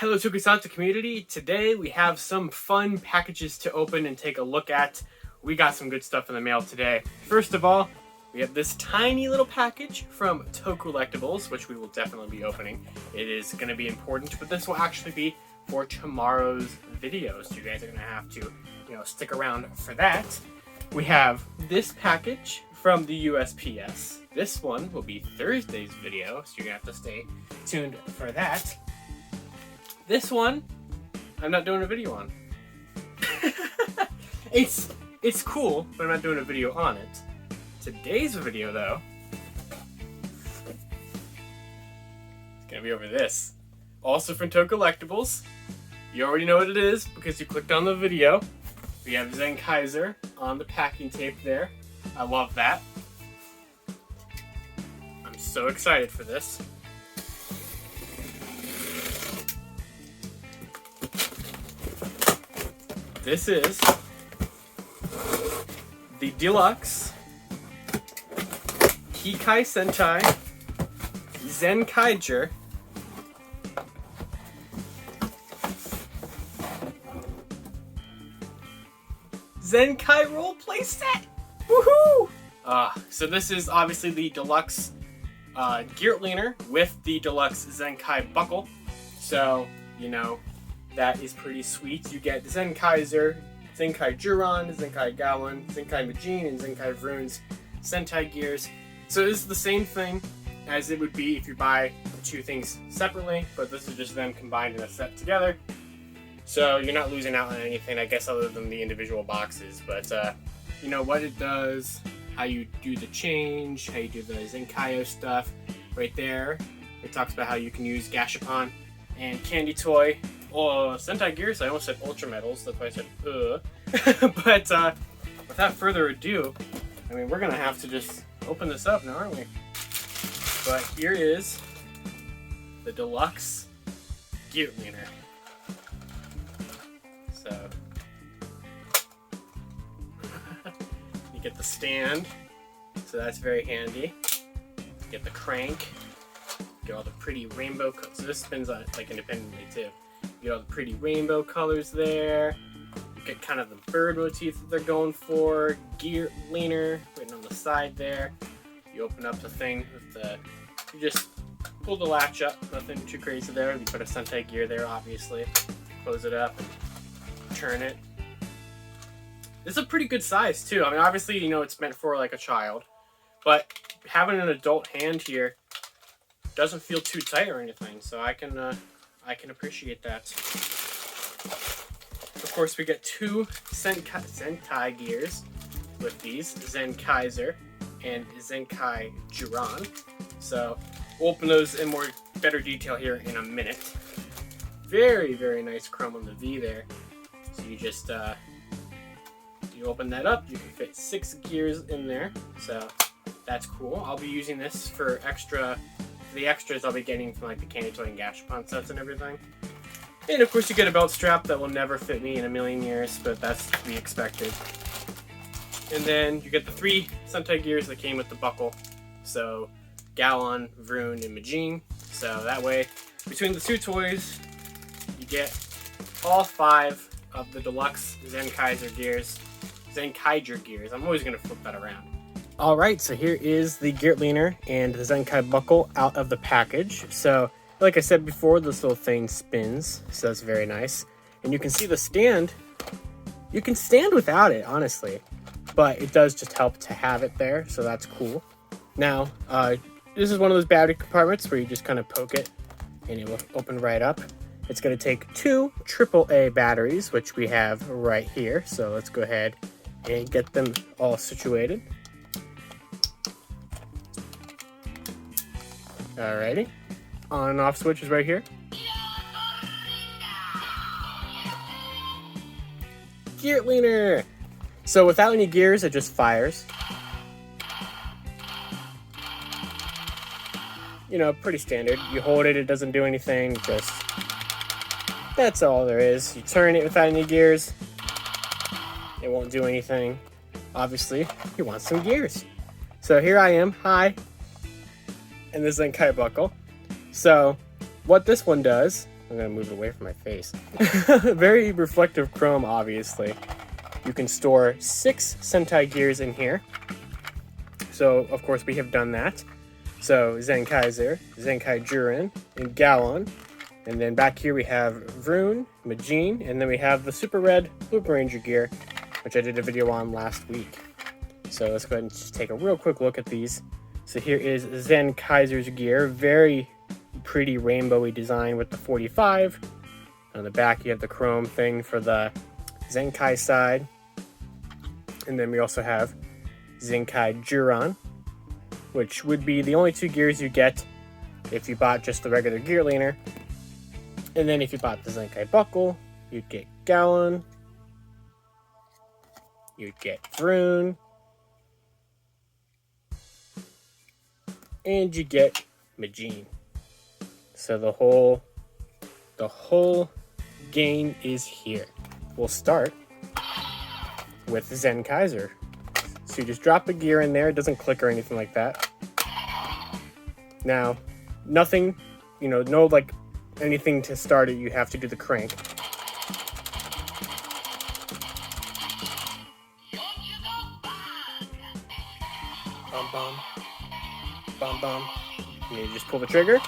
Hello Tokusatsu community, today we have some fun packages to open and take a look at. We got some good stuff in the mail today. First of all, we have this tiny little package from Tokullectibles, which we will definitely be opening. It is going to be important, but this will actually be for tomorrow's video, so you guys are going to have to, stick around for that. We have this package from the USPS. This one will be Thursday's video, so you're going to have to stay tuned for that. This one, I'm not doing a video on. It's cool, but I'm not doing a video on it. Today's video, though, it's gonna be over this. Also from Tokullectibles. You already know what it is because you clicked on the video. We have Zenkaiser on the packing tape there. I love that. I'm so excited for this. This is the deluxe Kikai Sentai Zenkaiger Zenkai Roleplay set! Woohoo! So this is obviously the deluxe Geartlinger with the deluxe Zenkai Buckle. So, that is pretty sweet. You get Zenkaiser, Zenkai Zyuran, Zenkai Gaon, Zenkai Magine, and Zenkai Vroon's Sentai Gears. So this is the same thing as it would be if you buy the two things separately, but this is just them combined in a set together. So you're not losing out on anything, I guess, other than the individual boxes. But what it does, how you do the change, how you do the Zenkaiger stuff, right there. It talks about how you can use Gashapon and Candy Toy. Or Sentai Gears, I almost said Ultra Metals, that's why I said But without further ado, we're gonna have to just open this up now, aren't we? But here is the deluxe Geartlinger. So you get the stand, so that's very handy. You get the crank, you get all the pretty rainbow colors. So this spins on it like independently too. You get all the pretty rainbow colors there. You get kind of the bird motif that they're going for. Geartlinger written on the side there. You open up the thing with you just pull the latch up. Nothing too crazy there. You put a Sentai gear there, obviously. Close it up and turn it. This is a pretty good size too. Obviously, it's meant for like a child, but having an adult hand here doesn't feel too tight or anything. So I can appreciate that. Of course, we get two Sentai gears with these, Zenkaiser and Zenkai Zyuran. So we'll open those in better detail here in a minute. Very, very nice chrome on the V there. So you just you open that up, you can fit 6 gears in there. So that's cool. I'll be using this for the extras I'll be getting from like the Candy Toy and Gashapon sets and everything. And of course you get a belt strap that will never fit me in a million years, but that's to be expected. And then you get the 3 Sentai gears that came with the buckle. So Gaon, Vroon, and Magine. So that way, between the 2 toys, you get all 5 of the deluxe Zenkaiser gears. Zenkaiger gears. I'm always going to flip that around. Alright, so here is the Geartlinger and the Zenkai Buckle out of the package. So, like I said before, this little thing spins, so that's very nice. And you can see the stand. You can stand without it, honestly, but it does just help to have it there, so that's cool. Now, this is one of those battery compartments where you just kind of poke it and it will open right up. It's going to take 2 AAA batteries, which we have right here, so let's go ahead and get them all situated. Alrighty, on and off switch is right here. Geartlinger! So without any gears, it just fires. Pretty standard. You hold it, it doesn't do anything, that's all there is. You turn it without any gears, it won't do anything. Obviously, you want some gears. So here I am, hi, in the Zenkai Buckle. So what this one does, I'm gonna move it away from my face. Very reflective chrome, obviously. You can store 6 Sentai gears in here. So, of course, we have done that. So, Zenkaiser, ZenkaiJyuran, and Gaon. And then back here we have Vroon, Magine, and then we have the super red Lupinranger gear, which I did a video on last week. So let's go ahead and just take a real quick look at these. So here is Zenkaiser's gear, very pretty rainbowy design with the 45. On the back you have the chrome thing for the Zenkai side. And then we also have ZenkaiJyuran, which would be the only 2 gears you get if you bought just the regular Geartlinger. And then if you bought the Zenkai Buckle, you'd get Gaon, you'd get Vroon, and you get Magine. So the whole game is here. We'll start with Zenkaiser. So you just drop the gear in there, it doesn't click or anything like that. Now, nothing, no like anything to start it, you have to do the crank. Bum bum. Bum bum. And you just pull the trigger.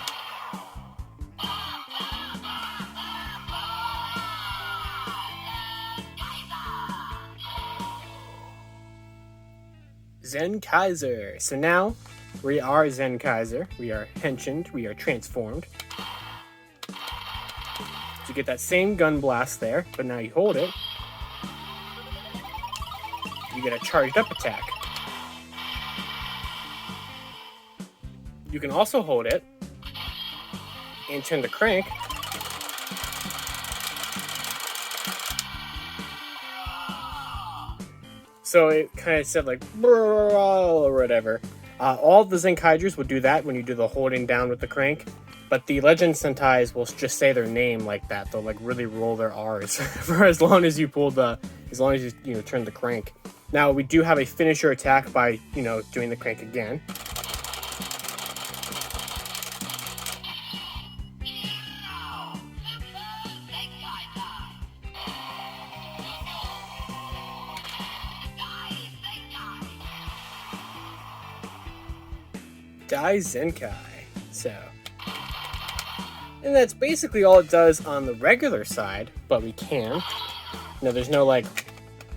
Zenkaiser. So now we are Zenkaiser. We are henshined. We are transformed. So you get that same gun blast there, but now you hold it. You get a charged up attack. You can also hold it and turn the crank. So it kind of said like or whatever. All the Zenkaigers will do that when you do the holding down with the crank, but the Legend Sentais will just say their name like that. They'll like really roll their R's for as long as you turn the crank. Now we do have a finisher attack by doing the crank again. Dai-Zenkai. And that's basically all it does on the regular side, but we can. There's no latch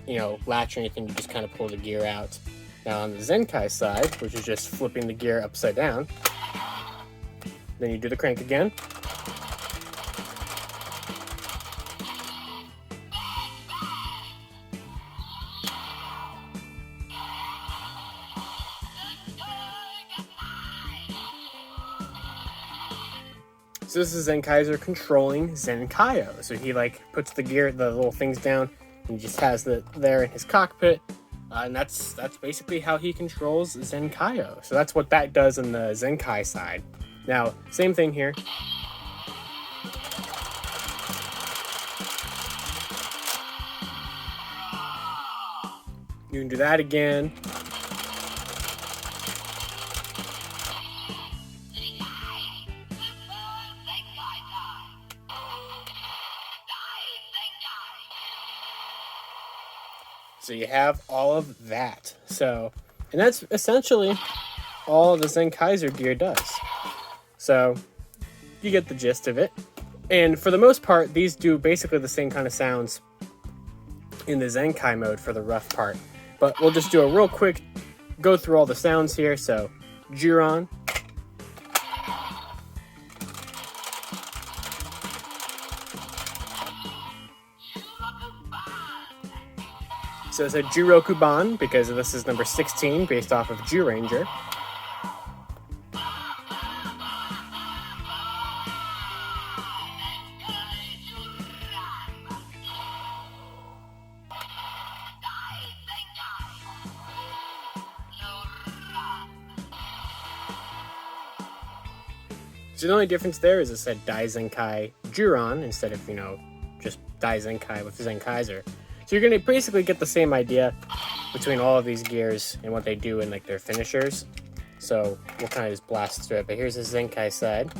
or anything, you just kind of pull the gear out. Now on the Zenkai side, which is just flipping the gear upside down, then you do the crank again. So this is Zenkaiser controlling Zenkaio. So he puts the little things down, and he just has it there in his cockpit. And that's basically how he controls Zenkaio. So that's what that does in the Zenkai side. Now, same thing here. You can do that again. So you have all of that. And that's essentially all the Zenkaiser gear does. So you get the gist of it. And for the most part, these do basically the same kind of sounds in the Zenkai mode for the rough part. But we'll just do a real quick go through all the sounds here. So Jyuran. So it's a Jyuu-roku-ban, because this is number 16, based off of Jyuu-ranger. So the only difference there is it said Dai-Zenkai Zyuran instead of, just Dai-Zenkai with Zenkaiser. So you're going to basically get the same idea between all of these gears and what they do in their finishers. So we'll kind of just blast through it. But here's the Zenkai side.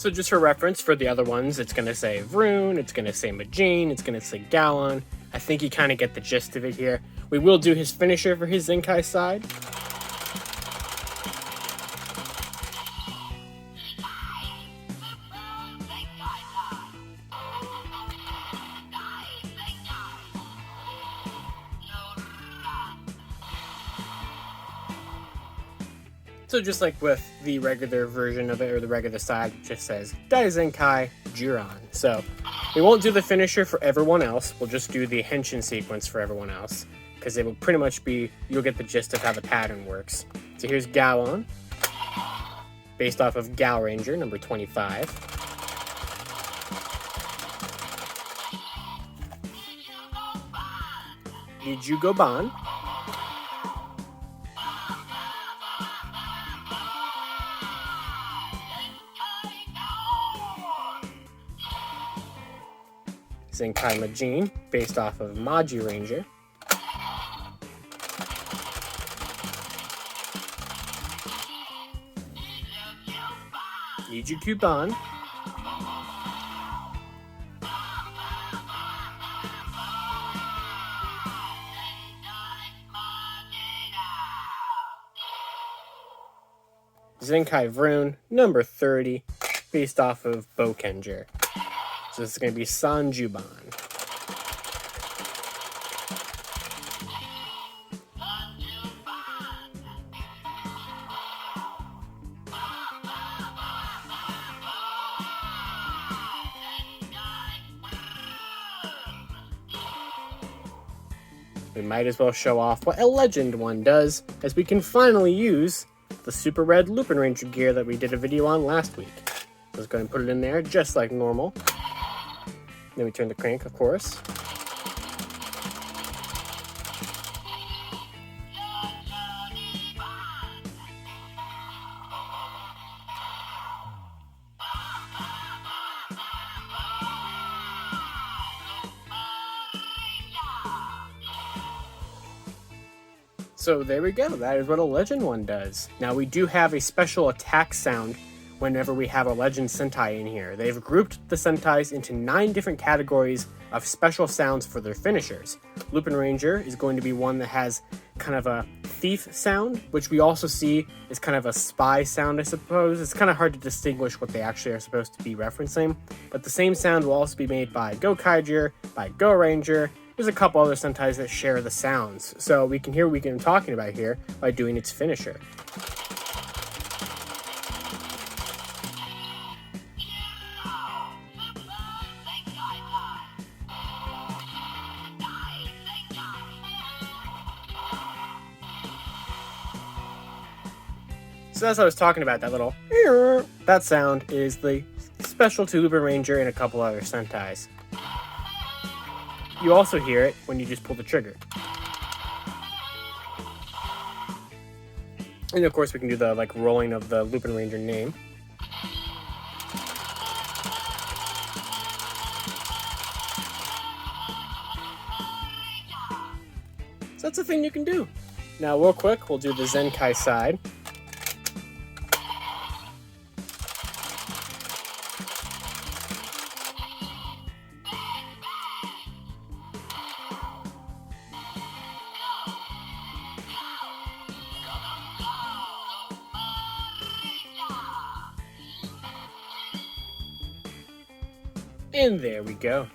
So just for reference, for the other ones, it's going to say Vroon, it's going to say Magine, it's going to say Gaon. I think you kind of get the gist of it here. We will do his finisher for his Zenkai side. So just like with the regular version of it, or the regular side, it just says Dai-Zenkai Zyuran. So we won't do the finisher for everyone else, we'll just do the henshin sequence for everyone else, because it will pretty much be, you'll get the gist of how the pattern works. So here's Gaon, based off of Gao-ranger, number 25. Yon-jyuu-ni-ban. Zenkai Magine, based off of Magine. Jyuu-roku-ban. Zenkai Vroon, number 30, based off of Bokenger. So this is going to be San-jyuu-ban. We might as well show off what a legend one does, as we can finally use the super red Lupinranger gear that we did a video on last week. Let's go ahead and put it in there just like normal. Then we turn the crank, of course. So there we go, that is what a legend one does. Now we do have a special attack sound whenever we have a Legend Sentai in here. They've grouped the Sentais into 9 different categories of special sounds for their finishers. Lupinranger is going to be one that has kind of a thief sound, which we also see is kind of a spy sound, I suppose. It's kind of hard to distinguish what they actually are supposed to be referencing, but the same sound will also be made by Gokaiger, by Go-Ranger. There's a couple other Sentais that share the sounds, so we can hear what I'm talking about here by doing its finisher. So that's what I was talking about, that little that sound is the special to Lupinranger and a couple other Sentais. You also hear it when you just pull the trigger. And of course we can do the rolling of the Lupinranger name. So that's a thing you can do. Now real quick, we'll do the Zenkai side. And there we go.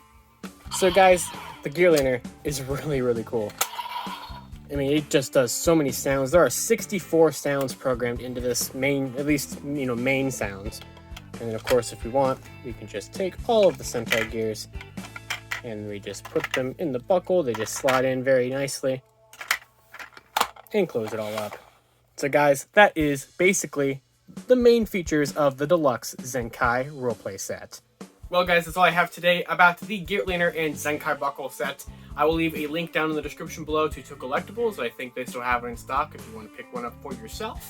So guys, the Geartlinger is really cool. I mean, it just does so many sounds. There are 64 sounds programmed into this main, at least, main sounds. And then of course, if we want, we can just take all of the Sentai gears and we just put them in the buckle. They just slide in very nicely and close it all up. So guys, that is basically the main features of the deluxe Zenkai roleplay set. Well guys, that's all I have today about the Geartlinger and Zenkai Buckle set. I will leave a link down in the description below to Tokullectibles. I think they still have it in stock if you want to pick one up for yourself.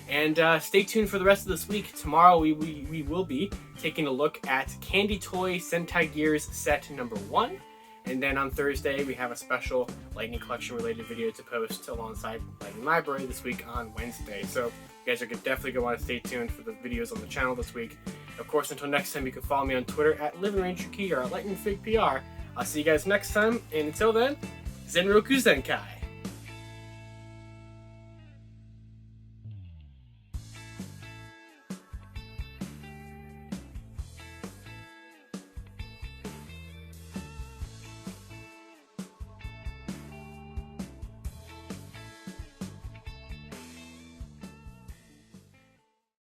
And stay tuned for the rest of this week. Tomorrow we will be taking a look at Candy Toy Sentai Gears set number 1. And then on Thursday we have a special Lightning Collection related video to post alongside Lightning Library this week on Wednesday. So you guys are definitely going to want to stay tuned for the videos on the channel this week. Of course, until next time, you can follow me on Twitter at LivingRangerKey or at LightningFigPR. I'll see you guys next time, and until then, Zenroku Zenkai!